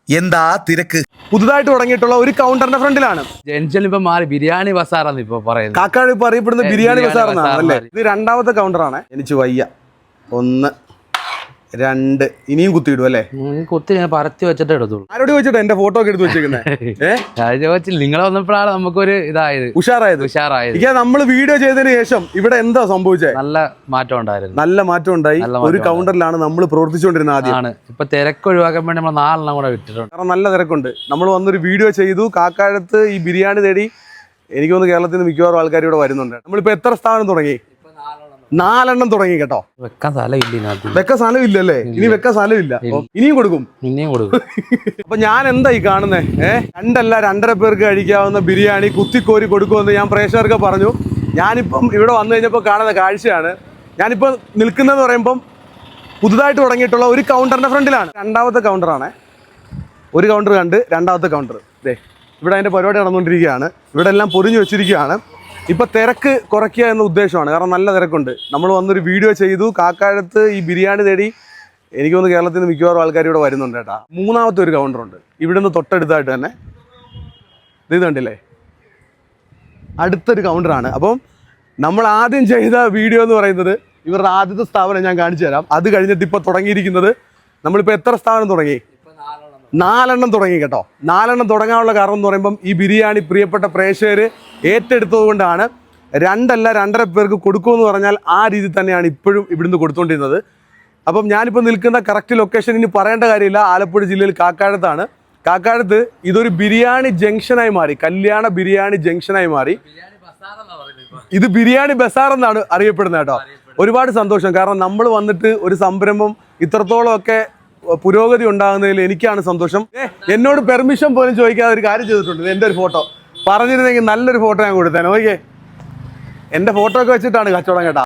എന്താ തിരക്ക്? പുതുതായിട്ട് തുടങ്ങിയിട്ടുള്ള ഒരു കൗണ്ടറിന്റെ ഫ്രണ്ടിലാണ്. ജംഗ്ഷനിൽ ഇപ്പൊ മാറി ബിരിയാണി ബസാറാന്ന് ഇപ്പൊ പറയുന്നത്. കാക്കാട് ഇപ്പൊ അറിയപ്പെടുന്ന ബിരിയാണി ബസാർ എന്നാണ് അല്ലേ? ഇത് രണ്ടാമത്തെ കൗണ്ടറാണ്. എനിക്ക് വയ്യ. 1 2 ഇനിയും കുത്തിയിടും അല്ലേ? കുത്തി ഞാൻ പരത്തി വെച്ചിട്ട് എടുത്തോളൂ. ആരോട് ചോദിച്ചിട്ട് എന്റെ ഫോട്ടോ ഒക്കെ എടുത്ത് വെച്ചേക്കുന്നത്? ചോദിച്ചില്ല, നിങ്ങളെ വന്നപ്പോഴാണ് നമുക്കൊരു ഇതായത്, ഉഷാറായത്. നമ്മൾ വീഡിയോ ചെയ്തതിന് ശേഷം ഇവിടെ എന്താ സംഭവിച്ചത്? നല്ല മാറ്റം ഉണ്ടായിരുന്നു. നല്ല മാറ്റം ഉണ്ടായി. ഒരു കൗണ്ടറിലാണ് നമ്മൾ പ്രവർത്തിച്ചുകൊണ്ടിരുന്നത് ആദ്യം. ഇപ്പൊ തിരക്ക് ഒഴിവാക്കാൻ വേണ്ടി നമ്മൾ 4 എണ്ണം കൂടെ വിട്ടിട്ടുണ്ട്. കാരണം നല്ല തിരക്കുണ്ട്. നമ്മൾ വന്നൊരു വീഡിയോ ചെയ്തു. കാക്കാഴത്ത് ഈ ബിരിയാണി തേടി എനിക്ക് തോന്നുന്നു കേരളത്തിൽ നിന്ന് മിക്കവാറും ആൾക്കാർ ഇവിടെ വരുന്നുണ്ട്. നമ്മളിപ്പോ എത്ര സ്ഥാപനം തുടങ്ങി? 4 എണ്ണം തുടങ്ങി കേട്ടോ. വെക്കാൻ സ്ഥലമില്ല അല്ലേ? ഇനി വെക്കാൻ സ്ഥലമില്ല. ഇനിയും കൊടുക്കും. അപ്പൊ ഞാൻ എന്താ ഈ കാണുന്നേ? 2 അല്ല 2.5 പേർക്ക് കഴിക്കാവുന്ന ബിരിയാണി കുത്തിക്കോരി കൊടുക്കുമെന്ന് ഞാൻ പ്രേക്ഷകർക്ക് പറഞ്ഞു. ഞാനിപ്പം ഇവിടെ വന്നു കഴിഞ്ഞപ്പോൾ കാണുന്ന കാഴ്ചയാണ്. ഞാനിപ്പോൾ നിൽക്കുന്നതെന്ന് പറയുമ്പം പുതുതായിട്ട് തുടങ്ങിയിട്ടുള്ള ഒരു കൗണ്ടറിന്റെ ഫ്രണ്ടിലാണ്. രണ്ടാമത്തെ കൗണ്ടറാണ്. ഒരു കൗണ്ടർ കണ്ട് രണ്ടാമത്തെ കൗണ്ടർ ഇവിടെ അതിന്റെ പരിപാടി നടന്നുകൊണ്ടിരിക്കുകയാണ്. ഇവിടെ എല്ലാം പൊതിഞ്ഞു വെച്ചിരിക്കുകയാണ്. ഇപ്പം തിരക്ക് കുറയ്ക്കുക എന്ന ഉദ്ദേശമാണ്. കാരണം നല്ല തിരക്കുണ്ട്. നമ്മൾ വന്നൊരു വീഡിയോ ചെയ്തു. കാക്കാഴത്ത് ഈ ബിരിയാണി തേടി എനിക്ക് തോന്നുന്നു കേരളത്തിൽ നിന്ന് മിക്കവാറും ആൾക്കാർ ഇവിടെ വരുന്നുണ്ട് കേട്ടോ. മൂന്നാമത്തെ ഒരു കൗണ്ടറുണ്ട് ഇവിടെ നിന്ന് തൊട്ടടുത്തായിട്ട് തന്നെ. ഇത് കണ്ടില്ലേ? അടുത്തൊരു കൗണ്ടറാണ്. അപ്പം നമ്മൾ ആദ്യം ചെയ്ത വീഡിയോ എന്ന് പറയുന്നത് ഇവരുടെ ആദ്യത്തെ സ്ഥാപനം ഞാൻ കാണിച്ചു തരാം. അത് കഴിഞ്ഞിട്ട് ഇപ്പോൾ തുടങ്ങിയിരിക്കുന്നത് നമ്മളിപ്പോൾ എത്ര സ്ഥാപനം തുടങ്ങി? 4 എണ്ണം തുടങ്ങി കേട്ടോ. 4 എണ്ണം തുടങ്ങാനുള്ള കാരണം എന്ന് പറയുമ്പം ഈ ബിരിയാണി പ്രിയപ്പെട്ട പ്രേക്ഷകർ ഏറ്റെടുത്തത് കൊണ്ടാണ്. 2 അല്ല 2.5 പേർക്ക് കൊടുക്കുമെന്ന് പറഞ്ഞാൽ ആ രീതി തന്നെയാണ് ഇപ്പോഴും ഇവിടുന്ന് കൊടുത്തുകൊണ്ടിരുന്നത്. അപ്പം ഞാനിപ്പോൾ നിൽക്കുന്ന കറക്റ്റ് ലൊക്കേഷൻ ഇനി പറയേണ്ട കാര്യമില്ല. ആലപ്പുഴ ജില്ലയിൽ കാക്കാഴത്താണ്. കാക്കാഴത്ത് ഇതൊരു ബിരിയാണി ജംഗ്ഷനായി മാറി. കല്യാണ ബിരിയാണി ജംഗ്ഷനായി മാറി. ഇത് ബിരിയാണി ബസാർ എന്നാണ് അറിയപ്പെടുന്നത് കേട്ടോ. ഒരുപാട് സന്തോഷം. കാരണം നമ്മൾ വന്നിട്ട് ഒരു സംരംഭം ഇത്രത്തോളമൊക്കെ പുരോഗതി ഉണ്ടാകുന്നതിൽ എനിക്കാണ് സന്തോഷം. എന്നോട് പെർമിഷൻ പോലും ചോദിക്കാതെ ഒരു കാര്യം ചെയ്തിട്ടുണ്ട്. എൻ്റെ ഒരു ഫോട്ടോ പറഞ്ഞിരുന്നെങ്കിൽ നല്ലൊരു ഫോട്ടോ ഞാൻ കൊടുത്തേനെ. ഓക്കെ, എൻ്റെ ഫോട്ടോ ഒക്കെ വെച്ചിട്ടാണ് കച്ചവടം കേട്ടോ.